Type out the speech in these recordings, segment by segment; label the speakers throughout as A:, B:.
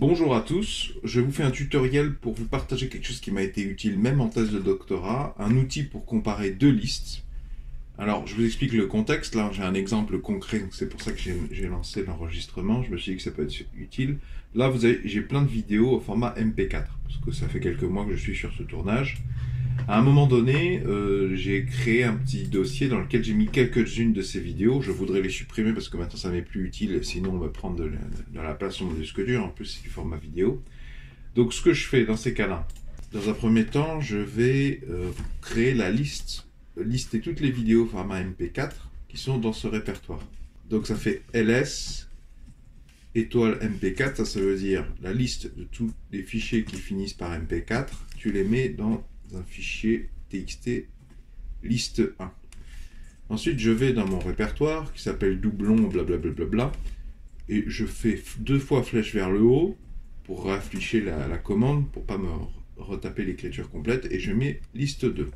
A: Bonjour à tous, je vous fais un tutoriel pour vous partager quelque chose qui m'a été utile même en thèse de doctorat, un outil pour comparer deux listes. Alors je vous explique le contexte, là j'ai un exemple concret, c'est pour ça que j'ai lancé l'enregistrement, je me suis dit que ça peut être utile. Là j'ai plein de vidéos au format MP4, parce que ça fait quelques mois que je suis sur ce tournage. À un moment donné, j'ai créé un petit dossier dans lequel j'ai mis quelques-unes de ces vidéos. Je voudrais les supprimer parce que maintenant ça m'est plus utile, sinon on va prendre de la place sur mon disque dur. En plus, c'est du format vidéo. Donc, ce que je fais dans ces cas-là, dans un premier temps, je vais créer la liste, lister toutes les vidéos format MP4 qui sont dans ce répertoire. Donc, ça fait ls étoile MP4, ça veut dire la liste de tous les fichiers qui finissent par MP4. Tu les mets dans un fichier txt liste 1. Ensuite, je vais dans mon répertoire qui s'appelle doublon blablabla et je fais deux fois flèche vers le haut pour réafficher la commande pour pas me retaper l'écriture complète et je mets liste 2.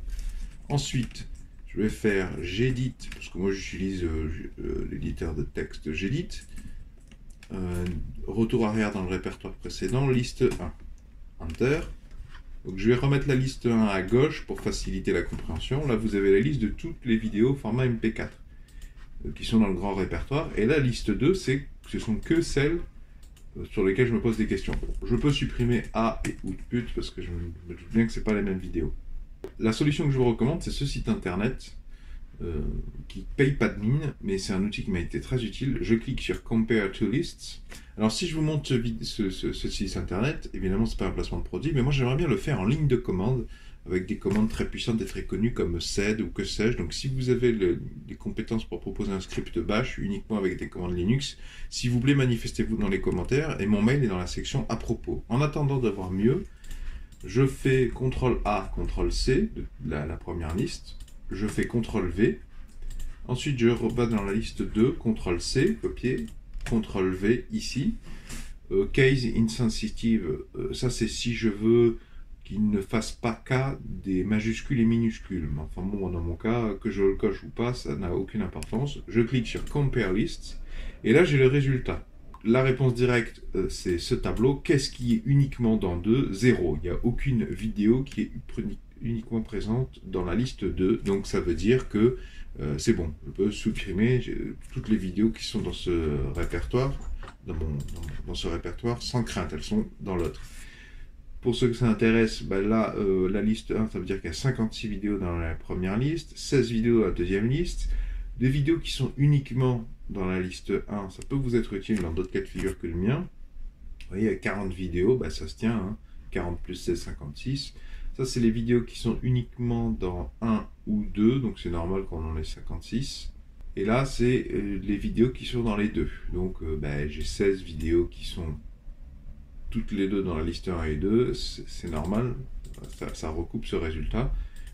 A: Ensuite, je vais faire gedit parce que moi j'utilise l'éditeur de texte gedit. Retour arrière dans le répertoire précédent, liste 1. Enter. Donc je vais remettre la liste 1 à gauche pour faciliter la compréhension. Là, vous avez la liste de toutes les vidéos format MP4 qui sont dans le grand répertoire. Et la liste 2, ce sont que celles sur lesquelles je me pose des questions. Je peux supprimer A et output parce que je me doute bien que ce n'est pas les mêmes vidéos. La solution que je vous recommande, c'est ce site internet qui paye pas de mine, mais c'est un outil qui m'a été très utile. Je clique sur Compare to Lists. Alors si je vous montre ce site internet, évidemment c'est pas un placement de produit, mais moi j'aimerais bien le faire en ligne de commande, avec des commandes très puissantes et très connues comme sed ou que sais-je. Donc si vous avez les compétences pour proposer un script bash uniquement avec des commandes Linux, s'il vous plaît manifestez-vous dans les commentaires et mon mail est dans la section à propos. En attendant d'avoir mieux, je fais CTRL-A, CTRL-C de la première liste. Je fais CTRL-V. Ensuite, je repars dans la liste 2, CTRL-C, copier, CTRL-V ici. Case insensitive, ça c'est si je veux qu'il ne fasse pas cas des majuscules et minuscules. Enfin bon, dans mon cas, que je le coche ou pas, ça n'a aucune importance. Je clique sur Compare Lists, et là j'ai le résultat. La réponse directe, c'est ce tableau. Qu'est-ce qui est uniquement dans 2? 0. Il n'y a aucune vidéo qui est uniquement présente dans la liste 2. Donc ça veut dire que c'est bon. Je peux supprimer toutes les vidéos qui sont dans ce répertoire, dans ce répertoire sans crainte. Elles sont dans l'autre. Pour ceux que ça intéresse, ben là, la liste 1, ça veut dire qu'il y a 56 vidéos dans la première liste, 16 vidéos dans la deuxième liste. Des vidéos qui sont uniquement dans la liste 1, ça peut vous être utile dans d'autres cas de figure que le mien. Vous voyez, il y a 40 vidéos, bah ça se tient, hein. 40 plus 16, 56. Ça, c'est les vidéos qui sont uniquement dans 1 ou 2, donc c'est normal qu'on en ait 56. Et là, c'est les vidéos qui sont dans les deux. Donc, j'ai 16 vidéos qui sont toutes les deux dans la liste 1 et 2. C'est normal, ça recoupe ce résultat,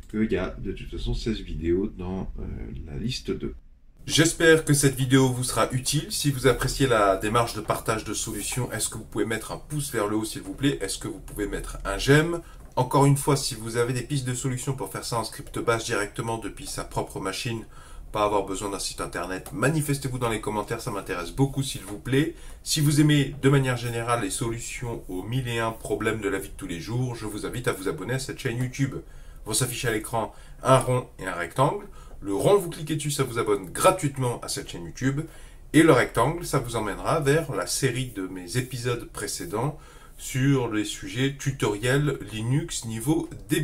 A: qu'il y a de toute façon 16 vidéos dans la liste 2.
B: J'espère que cette vidéo vous sera utile. Si vous appréciez la démarche de partage de solutions, est-ce que vous pouvez mettre un pouce vers le haut s'il vous plaît? Est-ce que vous pouvez mettre un j'aime? Encore une fois, si vous avez des pistes de solutions pour faire ça en script bash directement depuis sa propre machine, pas avoir besoin d'un site internet, manifestez-vous dans les commentaires, ça m'intéresse beaucoup s'il vous plaît. Si vous aimez de manière générale les solutions aux 1001 problèmes de la vie de tous les jours, je vous invite à vous abonner à cette chaîne YouTube. Vont s'afficher à l'écran un rond et un rectangle. Le rond, vous cliquez dessus, ça vous abonne gratuitement à cette chaîne YouTube. Et le rectangle, ça vous emmènera vers la série de mes épisodes précédents sur les sujets tutoriels Linux niveau début.